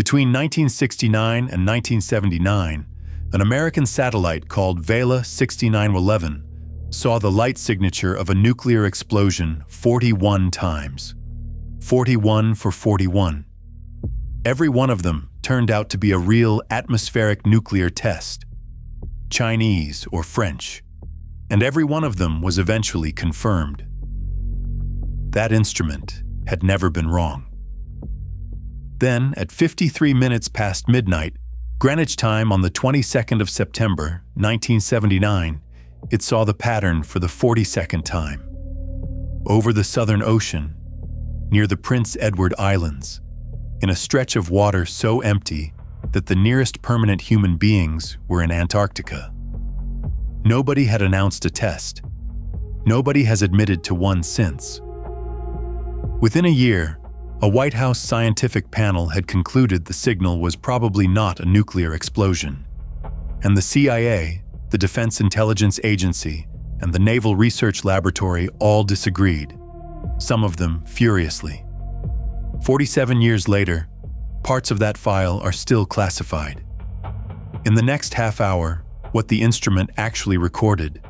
Between 1969 and 1979, an American satellite called Vela 6911 saw the light signature of a nuclear explosion 41 times. 41 for 41. Every one of them turned out to be a real atmospheric nuclear test, Chinese or French, and every one of them was eventually confirmed. That instrument had never been wrong. Then, at 53 minutes past midnight, Greenwich time on the 22nd of September, 1979, it saw the pattern for the 42nd time. Over the Southern Ocean, near the Prince Edward Islands, in a stretch of water so empty that the nearest permanent human beings were in Antarctica. Nobody had announced a test. Nobody has admitted to one since. Within a year, a White House scientific panel had concluded the signal was probably not a nuclear explosion, and the CIA, the Defense Intelligence Agency, and the Naval Research Laboratory all disagreed, some of them furiously. 47 years later, parts of that file are still classified. In the next half hour, what the instrument actually recorded,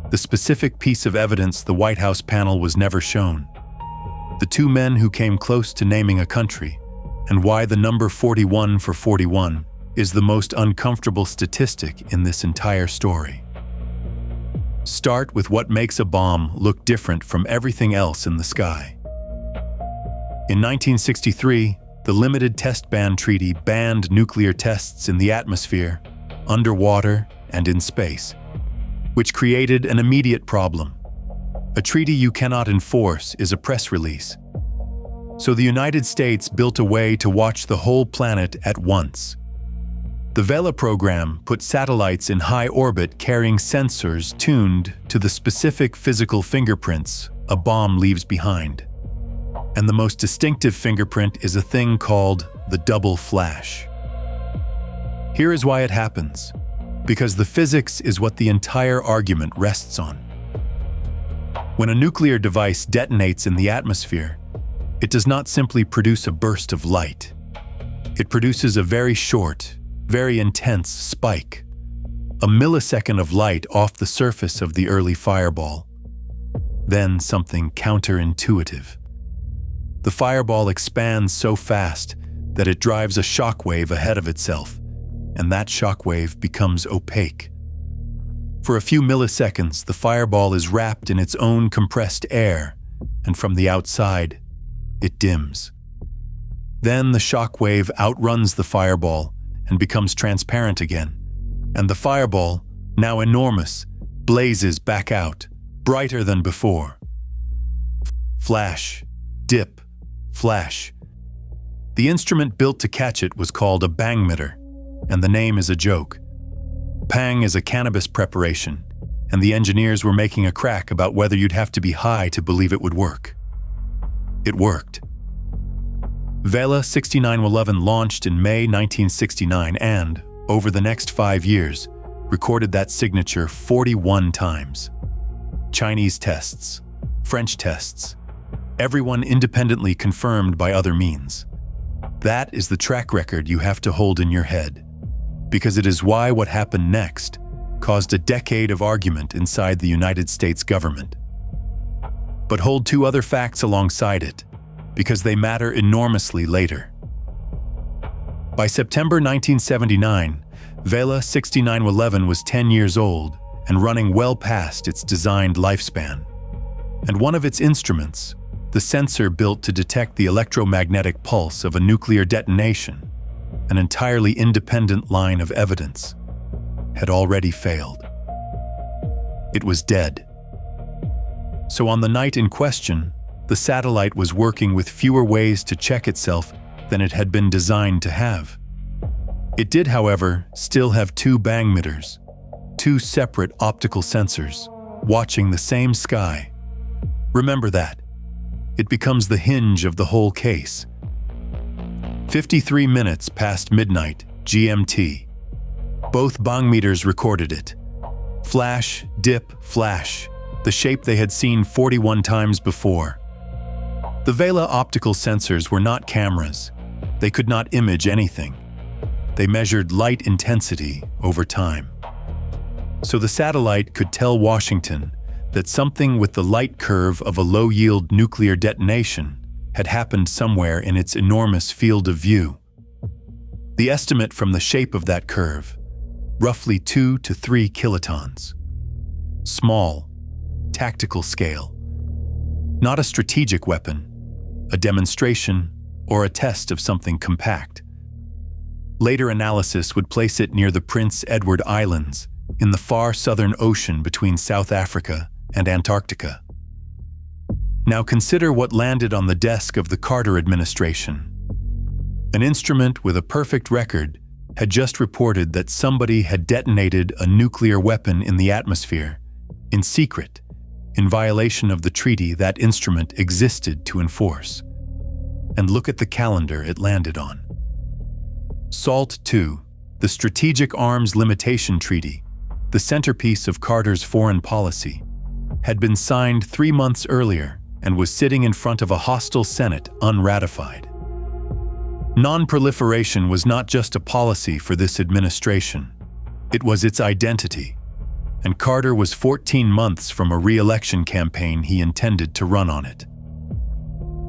the specific piece of evidence the White House panel was never shown, the two men who came close to naming a country, and why the number 41 for 41 is the most uncomfortable statistic in this entire story. Start with what makes a bomb look different from everything else in the sky. In 1963, the Limited Test Ban Treaty banned nuclear tests in the atmosphere, underwater, and in space, which created an immediate problem. A treaty you cannot enforce is a press release. So the United States built a way to watch the whole planet at once. The Vela program put satellites in high orbit carrying sensors tuned to the specific physical fingerprints a bomb leaves behind. And the most distinctive fingerprint is a thing called the double flash. Here is why it happens. Because the physics is what the entire argument rests on. When a nuclear device detonates in the atmosphere, it does not simply produce a burst of light. It produces a very short, very intense spike, a millisecond of light off the surface of the early fireball. Then something counterintuitive. The fireball expands so fast that it drives a shockwave ahead of itself, and that shockwave becomes opaque. For a few milliseconds, the fireball is wrapped in its own compressed air, and from the outside, it dims. Then the shockwave outruns the fireball and becomes transparent again, and the fireball, now enormous, blazes back out, brighter than before. Flash, dip, flash. The instrument built to catch it was called a bangmeter, and the name is a joke. Pang is a cannabis preparation, and the engineers were making a crack about whether you'd have to be high to believe it would work. It worked. Vela 6911 launched in May 1969 and, over the next 5 years, recorded that signature 41 times. Chinese tests, French tests, everyone independently confirmed by other means. That is the track record you have to hold in your head, because it is why what happened next caused a decade of argument inside the United States government. But hold two other facts alongside it, because they matter enormously later. By September 1979, Vela 6911 was 10 years old and running well past its designed lifespan. And one of its instruments, the sensor built to detect the electromagnetic pulse of a nuclear detonation, an entirely independent line of evidence, had already failed. It was dead. So on the night in question, the satellite was working with fewer ways to check itself than it had been designed to have. It did, however, still have two bangmeters, two separate optical sensors, watching the same sky. Remember that. It becomes the hinge of the whole case. 53 minutes past midnight, GMT. Both bangmeters recorded it. Flash, dip, flash, the shape they had seen 41 times before. The Vela optical sensors were not cameras. They could not image anything. They measured light intensity over time. So the satellite could tell Washington that something with the light curve of a low-yield nuclear detonation had happened somewhere in its enormous field of view. The estimate from the shape of that curve, roughly 2 to 3 kilotons. Small, tactical scale. Not a strategic weapon, a demonstration, or a test of something compact. Later analysis would place it near the Prince Edward Islands, in the far southern ocean between South Africa and Antarctica. Now consider what landed on the desk of the Carter administration. An instrument with a perfect record had just reported that somebody had detonated a nuclear weapon in the atmosphere, in secret, in violation of the treaty that instrument existed to enforce. And look at the calendar it landed on. SALT II, the Strategic Arms Limitation Treaty, the centerpiece of Carter's foreign policy, had been signed 3 months earlier and was sitting in front of a hostile Senate unratified. Non-proliferation was not just a policy for this administration, it was its identity, and Carter was 14 months from a re-election campaign he intended to run on it.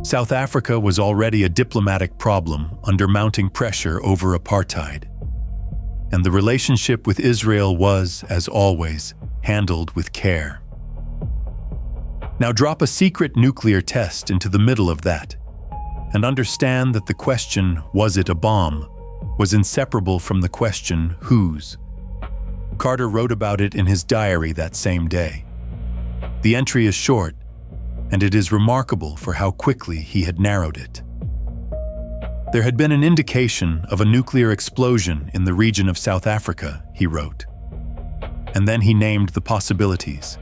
South Africa was already a diplomatic problem under mounting pressure over apartheid, and the relationship with Israel was, as always, handled with care. Now drop a secret nuclear test into the middle of that, and understand that the question, was it a bomb, was inseparable from the question, whose. Carter wrote about it in his diary that same day. The entry is short, and it is remarkable for how quickly he had narrowed it. There had been an indication of a nuclear explosion in the region of South Africa, he wrote. And then he named the possibilities.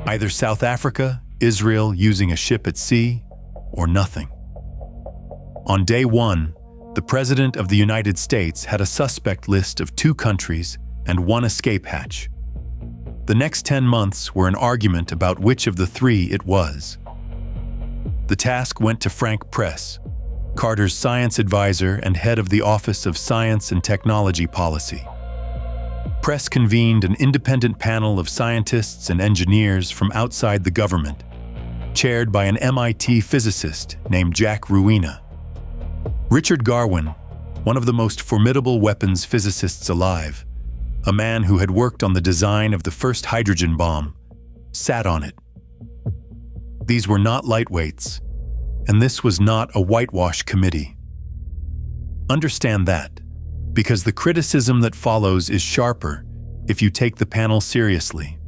Either South Africa, Israel using a ship at sea, or nothing. On day 1, the President of the United States had a suspect list of 2 countries and 1 escape hatch. The next 10 months were an argument about which of the 3 it was. The task went to Frank Press, Carter's science advisor and head of the Office of Science and Technology Policy. Press convened an independent panel of scientists and engineers from outside the government, chaired by an MIT physicist named Jack Ruina. Richard Garwin, one of the most formidable weapons physicists alive, a man who had worked on the design of the first hydrogen bomb, sat on it. These were not lightweights, and this was not a whitewash committee. Understand that, because the criticism that follows is sharper if you take the panel seriously.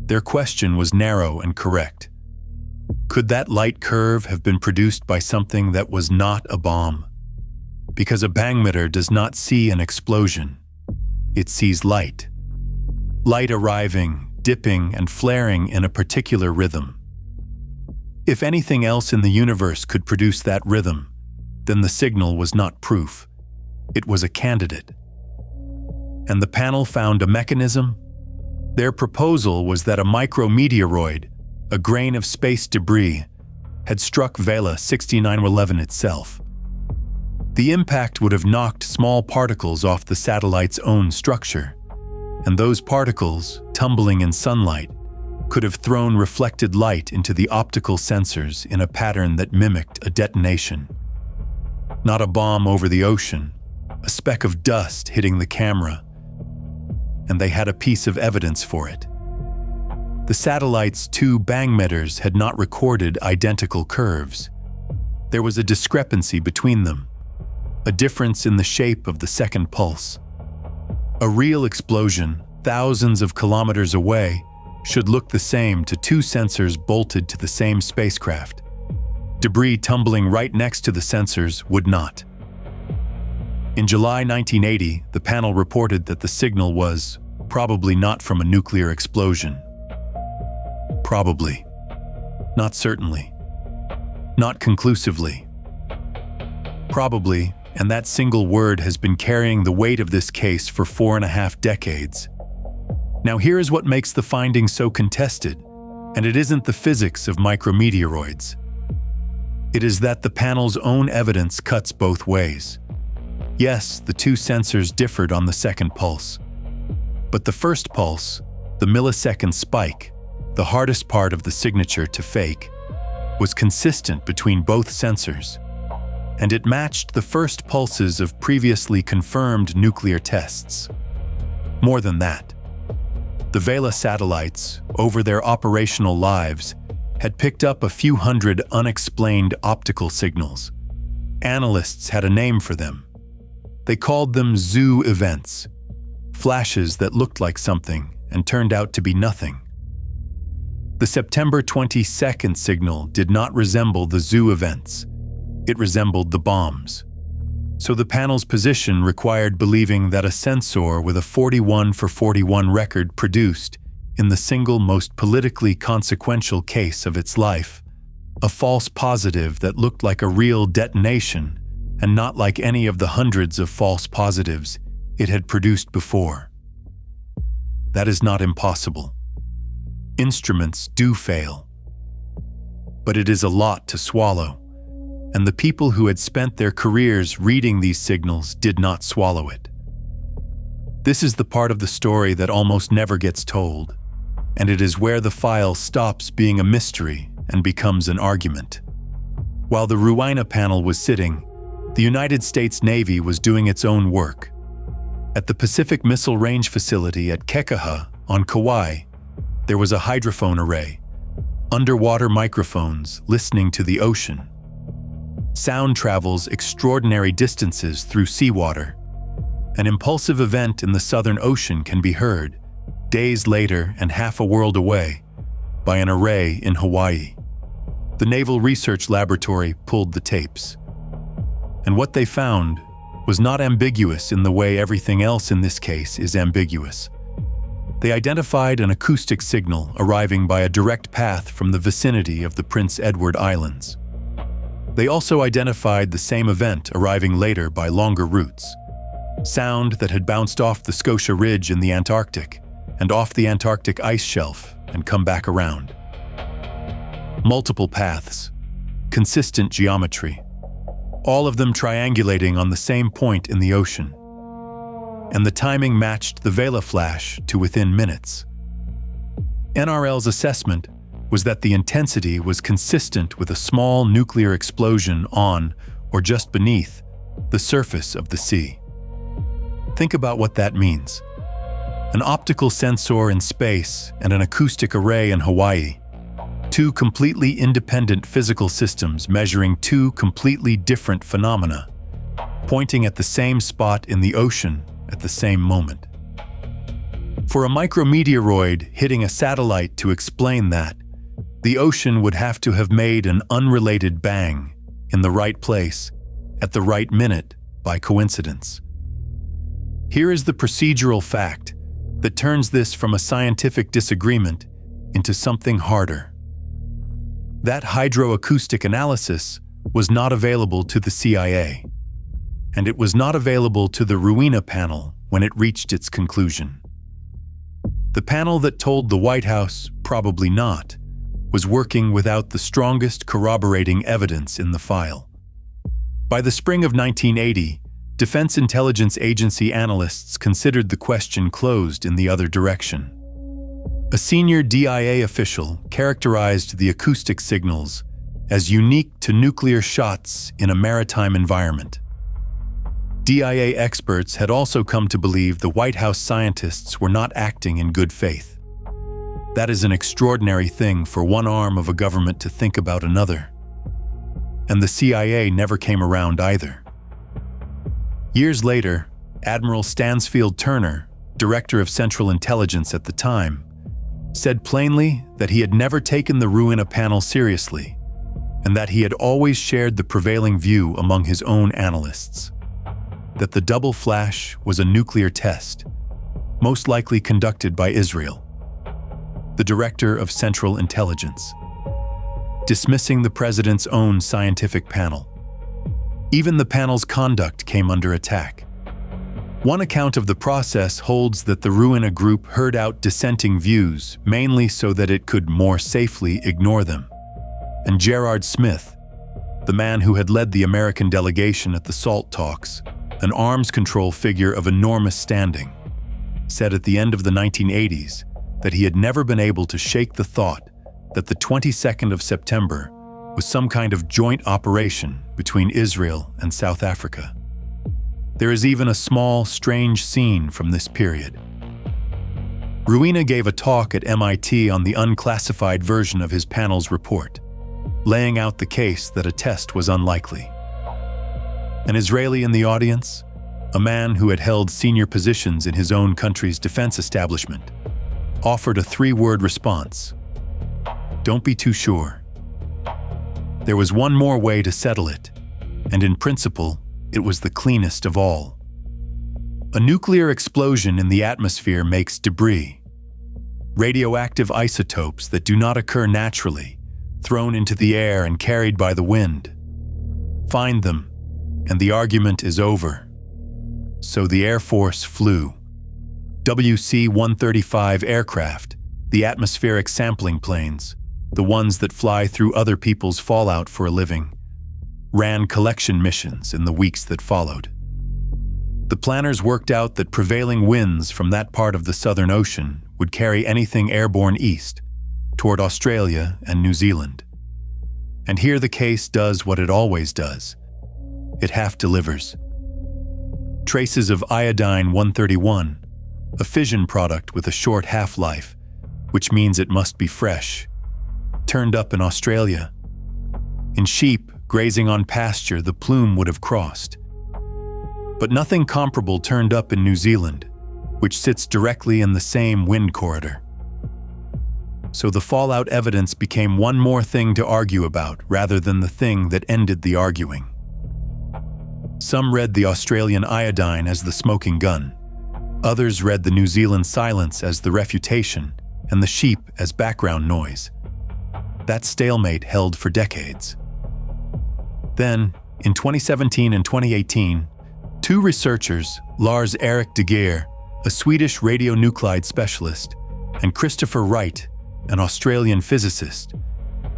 Their question was narrow and correct. Could that light curve have been produced by something that was not a bomb? Because a bangmeter does not see an explosion. It sees light. Light arriving, dipping, and flaring in a particular rhythm. If anything else in the universe could produce that rhythm, then the signal was not proof. It was a candidate. And the panel found a mechanism? Their proposal was that a micrometeoroid, a grain of space debris, had struck Vela 6911 itself. The impact would have knocked small particles off the satellite's own structure, and those particles, tumbling in sunlight, could have thrown reflected light into the optical sensors in a pattern that mimicked a detonation. Not a bomb over the ocean, a speck of dust hitting the camera, and they had a piece of evidence for it. The satellite's 2 bangmeters had not recorded identical curves. There was a discrepancy between them, a difference in the shape of the second pulse. A real explosion, thousands of kilometers away, should look the same to 2 sensors bolted to the same spacecraft. Debris tumbling right next to the sensors would not. In July 1980, the panel reported that the signal was probably not from a nuclear explosion. Probably. Not certainly. Not conclusively. Probably, and that single word has been carrying the weight of this case for 4.5 decades. Now here is what makes the finding so contested, and it isn't the physics of micrometeoroids. It is that the panel's own evidence cuts both ways. Yes, the two sensors differed on the second pulse. But the first pulse, the millisecond spike, the hardest part of the signature to fake, was consistent between both sensors, and it matched the first pulses of previously confirmed nuclear tests. More than that, the Vela satellites, over their operational lives, had picked up a few hundred unexplained optical signals. Analysts had a name for them. They called them zoo events, flashes that looked like something and turned out to be nothing. The September 22nd signal did not resemble the zoo events. It resembled the bombs. So the panel's position required believing that a sensor with a 41 for 41 record produced, in the single most politically consequential case of its life, a false positive that looked like a real detonation and not like any of the hundreds of false positives it had produced before. That is not impossible. Instruments do fail. But it is a lot to swallow, and the people who had spent their careers reading these signals did not swallow it. This is the part of the story that almost never gets told, and it is where the file stops being a mystery and becomes an argument. While the Ruina panel was sitting, the United States Navy was doing its own work. At the Pacific Missile Range Facility at Kekaha on Kauai, there was a hydrophone array, underwater microphones listening to the ocean. Sound travels extraordinary distances through seawater. An impulsive event in the Southern Ocean can be heard, days later and half a world away, by an array in Hawaii. The Naval Research Laboratory pulled the tapes. And what they found was not ambiguous in the way everything else in this case is ambiguous. They identified an acoustic signal arriving by a direct path from the vicinity of the Prince Edward Islands. They also identified the same event arriving later by longer routes. Sound that had bounced off the Scotia Ridge in the Antarctic and off the Antarctic ice shelf and come back around. Multiple paths, consistent geometry, all of them triangulating on the same point in the ocean. And the timing matched the Vela flash to within minutes. NRL's assessment was that the intensity was consistent with a small nuclear explosion on, or just beneath, the surface of the sea. Think about what that means. An optical sensor in space and an acoustic array in Hawaii. Two completely independent physical systems measuring two completely different phenomena, pointing at the same spot in the ocean at the same moment. For a micrometeoroid hitting a satellite to explain that, the ocean would have to have made an unrelated bang in the right place at the right minute by coincidence. Here is the procedural fact that turns this from a scientific disagreement into something harder. That hydroacoustic analysis was not available to the CIA, and it was not available to the Ruina panel when it reached its conclusion. The panel that told the White House, probably not, was working without the strongest corroborating evidence in the file. By the spring of 1980, Defense Intelligence Agency analysts considered the question closed in the other direction. A senior DIA official characterized the acoustic signals as unique to nuclear shots in a maritime environment. DIA experts had also come to believe the White House scientists were not acting in good faith. That is an extraordinary thing for one arm of a government to think about another. And the CIA never came around either. Years later, Admiral Stansfield Turner, Director of Central Intelligence at the time, said plainly that he had never taken the Ruina panel seriously, and that he had always shared the prevailing view among his own analysts, that the double flash was a nuclear test, most likely conducted by Israel. The Director of Central Intelligence, dismissing the president's own scientific panel. Even the panel's conduct came under attack. One account of the process holds that the Ruina group heard out dissenting views, mainly so that it could more safely ignore them. And Gerard Smith, the man who had led the American delegation at the SALT talks, an arms control figure of enormous standing, said at the end of the 1980s that he had never been able to shake the thought that the 22nd of September was some kind of joint operation between Israel and South Africa. There is even a small, strange scene from this period. Ruina gave a talk at MIT on the unclassified version of his panel's report, laying out the case that a test was unlikely. An Israeli in the audience, a man who had held senior positions in his own country's defense establishment, offered a three-word response: "Don't be too sure." There was one more way to settle it, and in principle, it was the cleanest of all. A nuclear explosion in the atmosphere makes debris, radioactive isotopes that do not occur naturally, thrown into the air and carried by the wind. Find them, and the argument is over. So the Air Force flew. WC-135 aircraft, the atmospheric sampling planes, the ones that fly through other people's fallout for a living, ran collection missions in the weeks that followed. The planners worked out that prevailing winds from that part of the Southern Ocean would carry anything airborne east, toward Australia and New Zealand. And here the case does what it always does. It half delivers. Traces of iodine-131, a fission product with a short half-life, which means it must be fresh, turned up in Australia. In sheep grazing on pasture, the plume would have crossed. But nothing comparable turned up in New Zealand, which sits directly in the same wind corridor. So the fallout evidence became one more thing to argue about rather than the thing that ended the arguing. Some read the Australian iodine as the smoking gun. Others read the New Zealand silence as the refutation and the sheep as background noise. That stalemate held for decades. Then, in 2017 and 2018, two researchers, Lars Erik de Geer, a Swedish radionuclide specialist, and Christopher Wright, an Australian physicist,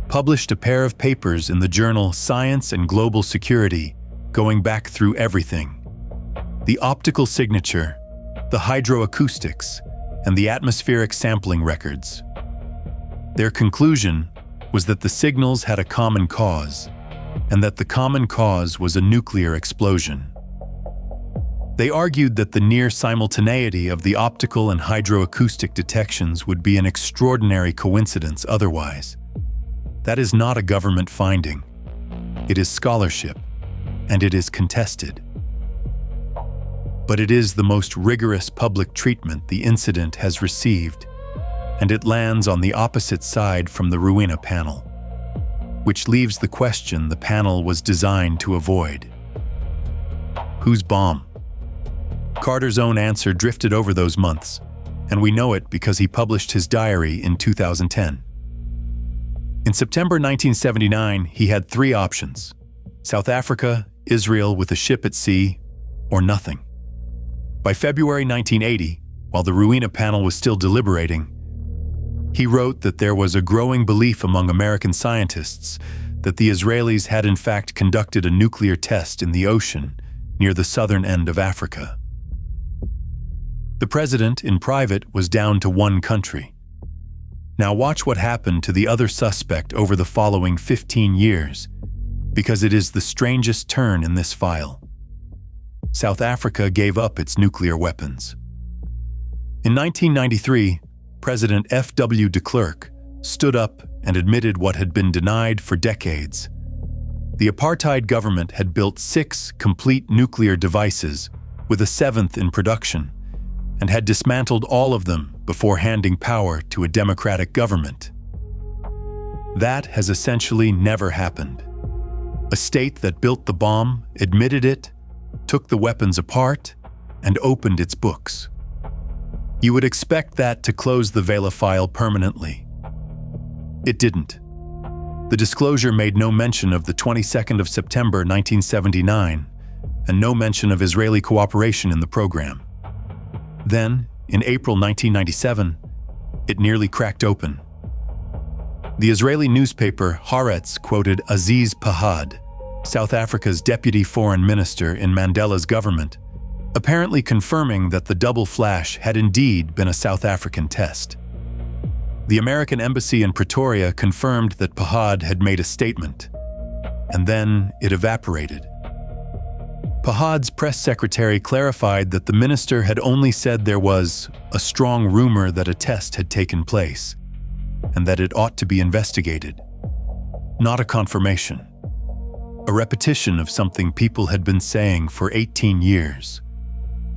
published a pair of papers in the journal Science and Global Security, going back through everything: the optical signature, the hydroacoustics, and the atmospheric sampling records. Their conclusion was that the signals had a common cause, and that the common cause was a nuclear explosion. They argued that the near simultaneity of the optical and hydroacoustic detections would be an extraordinary coincidence otherwise. That is not a government finding. It is scholarship, and it is contested. But it is the most rigorous public treatment the incident has received, and it lands on the opposite side from the Ruina panel, which leaves the question the panel was designed to avoid. Whose bomb? Carter's own answer drifted over those months, and we know it because he published his diary in 2010. In September 1979, he had three options: South Africa, Israel with a ship at sea, or nothing. By February 1980, while the Ruina panel was still deliberating, he wrote that there was a growing belief among American scientists that the Israelis had in fact conducted a nuclear test in the ocean near the southern end of Africa. The president, in private, was down to one country. Now watch what happened to the other suspect over the following 15 years, because it is the strangest turn in this file. South Africa gave up its nuclear weapons. In 1993, President F.W. de Klerk stood up and admitted what had been denied for decades. The apartheid government had built 6 complete nuclear devices, with a 7th in production, and had dismantled all of them before handing power to a democratic government. That has essentially never happened. A state that built the bomb admitted it, took the weapons apart, and opened its books. You would expect that to close the Vela file permanently. It didn't. The disclosure made no mention of the 22nd of September 1979, and no mention of Israeli cooperation in the program. Then, in April 1997, it nearly cracked open. The Israeli newspaper Haaretz quoted Aziz Pahad, South Africa's deputy foreign minister in Mandela's government, apparently confirming that the double flash had indeed been a South African test. The American embassy in Pretoria confirmed that Pahad had made a statement, and then it evaporated. Pahad's press secretary clarified that the minister had only said there was a strong rumor that a test had taken place, and that it ought to be investigated. Not a confirmation. A repetition of something people had been saying for 18 years.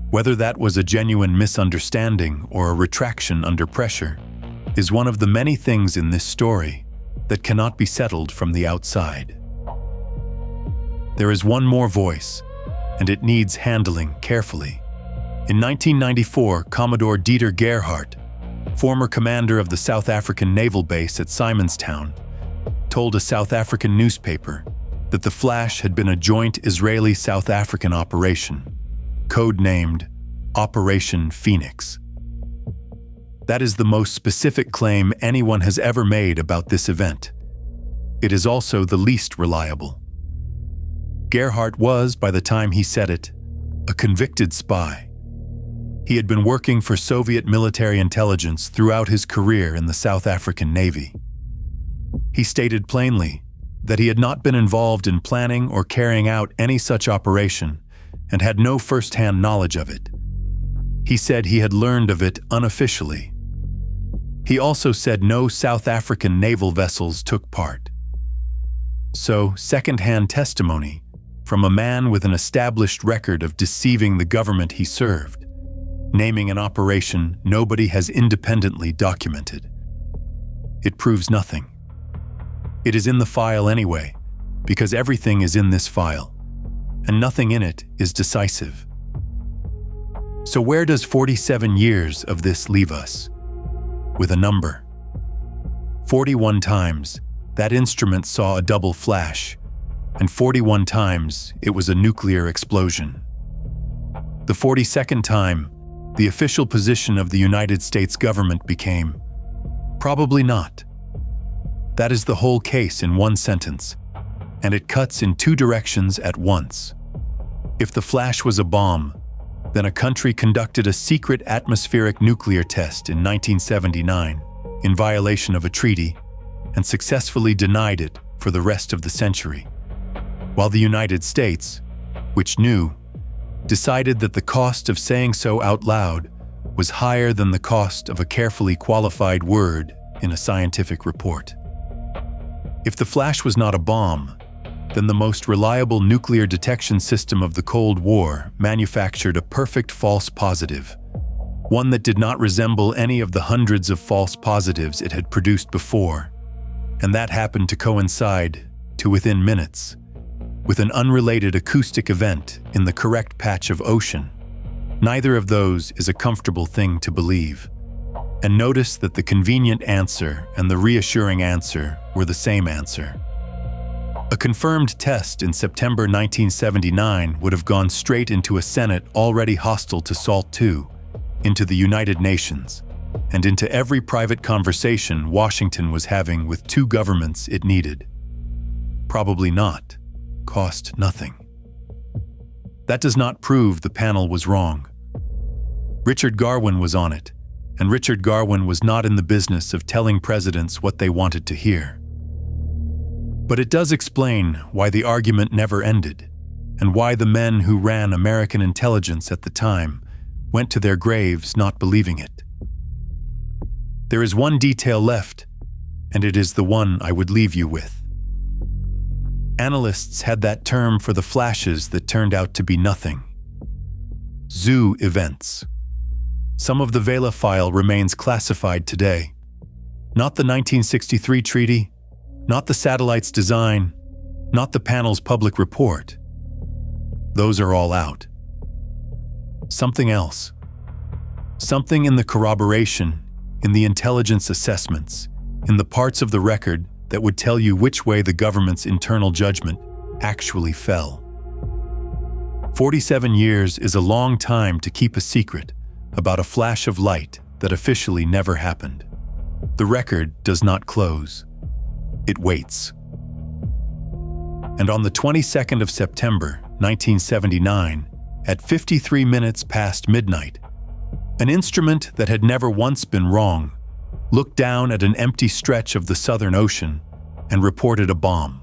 Whether that was a genuine misunderstanding or a retraction under pressure is one of the many things in this story that cannot be settled from the outside. There is one more voice, and it needs handling carefully. In 1994, Commodore Dieter Gerhardt, former commander of the South African naval base at Simonstown, told a South African newspaper that the flash had been a joint Israeli-South African operation, codenamed Operation Phoenix. That is the most specific claim anyone has ever made about this event. It is also the least reliable. Gerhardt was, by the time he said it, a convicted spy. He had been working for Soviet military intelligence throughout his career in the South African Navy. He stated plainly that he had not been involved in planning or carrying out any such operation and had no first-hand knowledge of it. He said he had learned of it unofficially. He also said no South African naval vessels took part. So, second-hand testimony from a man with an established record of deceiving the government he served, naming an operation nobody has independently documented. It proves nothing. It is in the file anyway, because everything is in this file, and nothing in it is decisive. So where does 47 years of this leave us? With a number. 41 times, that instrument saw a double flash, and 41 times it was a nuclear explosion. The 42nd time, the official position of the United States government became, probably not. That is the whole case in one sentence, and it cuts in two directions at once. If the flash was a bomb, then a country conducted a secret atmospheric nuclear test in 1979 in violation of a treaty and successfully denied it for the rest of the century, while the United States, which knew, decided that the cost of saying so out loud was higher than the cost of a carefully qualified word in a scientific report. If the flash was not a bomb, then the most reliable nuclear detection system of the Cold War manufactured a perfect false positive, one that did not resemble any of the hundreds of false positives it had produced before, and that happened to coincide, to within minutes, with an unrelated acoustic event in the correct patch of ocean. Neither of those is a comfortable thing to believe. And notice that the convenient answer and the reassuring answer were the same answer. A confirmed test in September 1979 would have gone straight into a Senate already hostile to SALT II, into the United Nations, and into every private conversation Washington was having with two governments it needed. Probably not. Cost nothing. That does not prove the panel was wrong. Richard Garwin was on it, and Richard Garwin was not in the business of telling presidents what they wanted to hear. But it does explain why the argument never ended, and why the men who ran American intelligence at the time went to their graves not believing it. There is one detail left, and it is the one I would leave you with. Analysts had that term for the flashes that turned out to be nothing. Zoo events. Some of the Vela file remains classified today. Not the 1963 treaty, not the satellite's design, not the panel's public report. Those are all out. Something else. Something in the corroboration, in the intelligence assessments, in the parts of the record that would tell you which way the government's internal judgment actually fell. 47 years is a long time to keep a secret about a flash of light that officially never happened. The record does not close. It waits. And on the 22nd of September, 1979, at 53 minutes past midnight, an instrument that had never once been wrong looked down at an empty stretch of the Southern Ocean and reported a bomb.